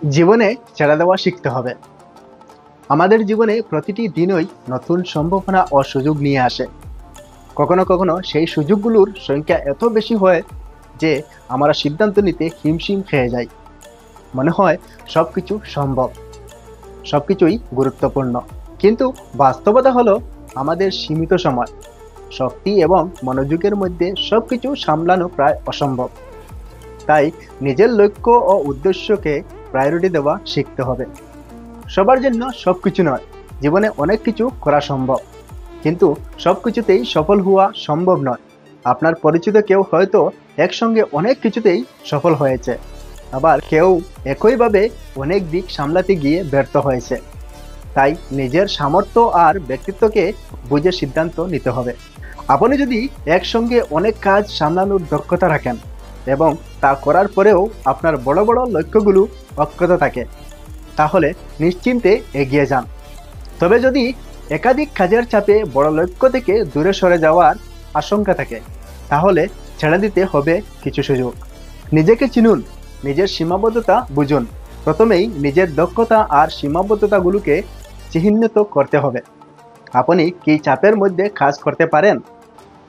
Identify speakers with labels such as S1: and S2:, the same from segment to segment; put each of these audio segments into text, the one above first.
S1: জীবনে ছেড়ে দেওয়া শিখতে হবে। আমাদের জীবনে প্রতিটি দিনই নতুন সম্ভাবনা ও সুযোগ নিয়ে আসে। কখনো কখনো সেই সুযোগগুলোর সংখ্যা এত বেশি হয় যে আমরা সিদ্ধান্ত নিতে হিমশিম খেয়ে যাই। মনে হয় সবকিছু সম্ভব, সবকিছুই গুরুত্বপূর্ণ, কিন্তু বাস্তবতা হলো আমাদের সীমিত সময়, শক্তি এবং মনোযোগের মধ্যে সবকিছু সামলানো প্রায় অসম্ভব। তাই নিজের লক্ষ্য ও উদ্দেশ্যকে প্রায়োরিটি দেওয়া শিখতে হবে। সবার জন্য সবকিছু নয়, জীবনে অনেক কিছু করা সম্ভব, কিন্তু সবকিছুতেই সফল হওয়া সম্ভব নয়। আপনার পরিচিত কেউ হয়তো একসঙ্গে অনেক কিছুতেই সফল হয়েছে, আবার কেউ একইভাবে অনেক দিক সামলাতে গিয়ে ব্যর্থ হয়েছে। তাই নিজের সামর্থ্য আর ব্যক্তিত্বকে বুঝে সিদ্ধান্ত নিতে হবে। আপনি যদি একসঙ্গে অনেক কাজ সামলানোর দক্ষতা রাখেন এবং তা করার পরেও আপনার বড় বড় লক্ষ্যগুলো অক্ষত থাকে, তাহলে নিশ্চিন্তে এগিয়ে যান। তবে যদি একাধিক কাজের চাপে বড় লক্ষ্য থেকে দূরে সরে যাওয়ার আশঙ্কা থাকে, তাহলে ছেড়ে দিতে হবে কিছু সুযোগ। নিজেকে চিনুন, নিজের সীমাবদ্ধতা বুঝুন। প্রথমেই নিজের দক্ষতা আর সীমাবদ্ধতাগুলোকে চিহ্নিত করতে হবে। আপনি কি চাপের মধ্যে কাজ করতে পারেন?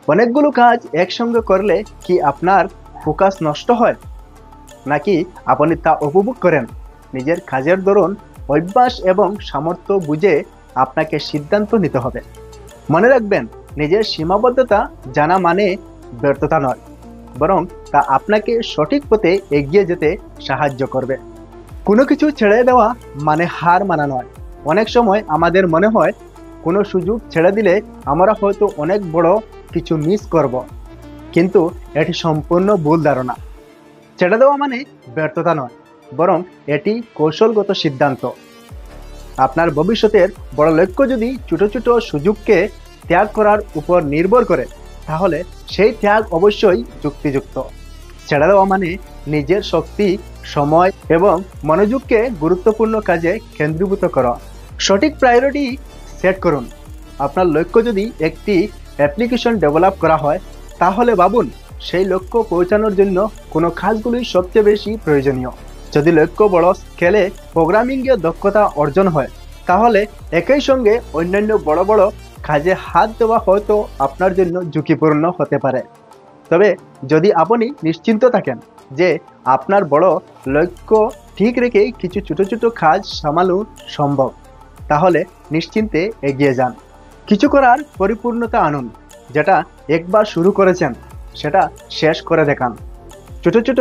S1: অনেকগুলো কাজ একসঙ্গে করলে কি আপনার ফোকাস নষ্ট হয়, নাকি আপনি তা উপভোগ করেন? নিজের কাজের ধরন, অভ্যাস এবং সামর্থ্য বুঝে আপনাকে সিদ্ধান্ত নিতে হবে। মনে রাখবেন, নিজের সীমাবদ্ধতা জানা মানে ব্যর্থতা নয়, বরং তা আপনাকে সঠিক পথে এগিয়ে যেতে সাহায্য করবে। কোনো কিছু ছেড়ে দেওয়া মানে হার মানা নয়। অনেক সময় আমাদের মনে হয় কোনো সুযোগ ছেড়ে দিলে আমরা হয়তো অনেক বড় কিছু মিস করব, কিন্তু এটি সম্পূর্ণ ভুল ধারণা। ছেড়ে দেওয়া মানে ব্যর্থতা নয়, বরং এটি কৌশলগত সিদ্ধান্ত। আপনার ভবিষ্যতের বড় লক্ষ্য যদি ছোট ছোট সুযোগকে ত্যাগ করার উপর নির্ভর করে, তাহলে সেই ত্যাগ অবশ্যই যুক্তিযুক্ত। ছেড়ে দেওয়া মানে নিজের শক্তি, সময় এবং মনোযোগকে গুরুত্বপূর্ণ কাজে কেন্দ্রীভূত করা। সঠিক প্রায়োরিটি সেট করুন। আপনার লক্ষ্য যদি একটি অ্যাপ্লিকেশন ডেভেলপ করা হয়, তাহলে ভাবুন সেই লক্ষ্য পৌঁছানোর জন্য কোনো কাজগুলি সবচেয়ে বেশি প্রয়োজনীয়। যদি লক্ষ্য বড় স্কেলে প্রোগ্রামিংয়ে দক্ষতা অর্জন হয়, তাহলে একই সঙ্গে অন্যান্য বড় বড় কাজে হাত দেওয়া হয়তো আপনার জন্য ঝুঁকিপূর্ণ হতে পারে। তবে যদি আপনি নিশ্চিন্ত থাকেন যে আপনার বড় লক্ষ্য ঠিক রেখে কিছু ছোট ছোট কাজ সামলানো সম্ভব, তাহলে নিশ্চিন্তে এগিয়ে যান। কিছু করার পরিপূর্ণতা আনুন। যেটা একবার শুরু করেছেন সেটা শেষ করে দেখান। ছোট ছোট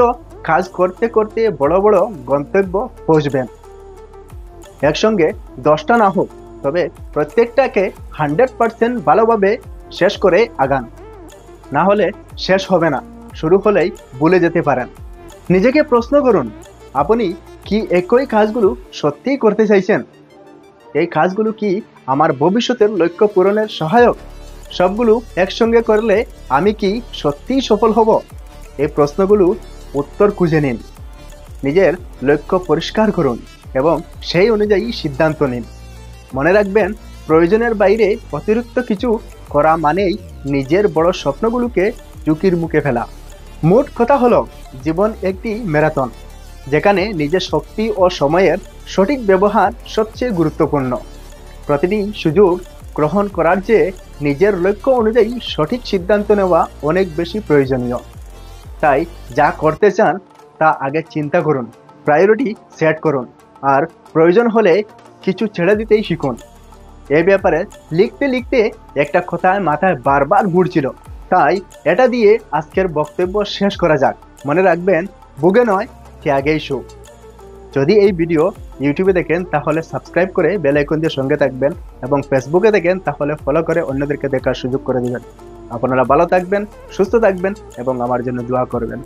S1: কাজ করতে করতে বড় বড় গন্তব্য পৌঁছবেন। একসঙ্গে 10টা না হোক, তবে প্রত্যেকটাকে 100% ভালোভাবে শেষ করে আগান। না হলে শেষ হবে না, শুরু হলেই ভুলে যেতে পারেন। নিজেকে প্রশ্ন করুন, আপনি কি একই কাজগুলো সত্যিই করতে চাইছেন? এই কাজগুলো কি আমার ভবিষ্যতের লক্ষ্য পূরণের সহায়ক? সবগুলো একসঙ্গে করলে আমি কি সত্যিই সফল হব? এই প্রশ্নগুলো উত্তর খুঁজে নিন। নিজের লক্ষ্য পরিষ্কার করুন এবং সেই অনুযায়ী সিদ্ধান্ত নিন। মনে রাখবেন, প্রয়োজনের বাইরে অতিরিক্ত কিছু করা মানেই নিজের বড় স্বপ্নগুলোকে ঝুঁকির মুখে ফেলা। মোট কথা হলো, জীবন একটি ম্যারাথন, যেখানে নিজের শক্তি ও সময়ের সঠিক ব্যবহার সবচেয়ে গুরুত্বপূর্ণ। প্রতিটি সুযোগ গ্রহণ করার চেয়ে নিজের লক্ষ্য অনুযায়ী সঠিক সিদ্ধান্ত নেওয়া অনেক বেশি প্রয়োজনীয়। তাই যা করতে চান তা আগে চিন্তা করুন, প্রায়োরিটি সেট করুন, আর প্রয়োজন হলে কিছু ছেড়ে দিতেই শিখুন। এই ব্যাপারে লিখতে লিখতে একটা কথা মাথায় বারবার ঘুরছিল, তাই এটা দিয়ে আজকের বক্তব্য শেষ করা যাক। মনে রাখবেন, বুকে নয় ত্যাগেই সুখ। যদি এই ভিডিও ইউটিউবে দেখেন তাহলে সাবস্ক্রাইব করে বেল আইকন দিয়ে সঙ্গে থাকবেন, এবং ফেসবুকে দেখেন তাহলে ফলো করে অন্যদেরকে দেখার সুযোগ করে দিবেন। আপনারা ভালো থাকবেন, সুস্থ থাকবেন এবং আমার জন্য দোয়া করবেন।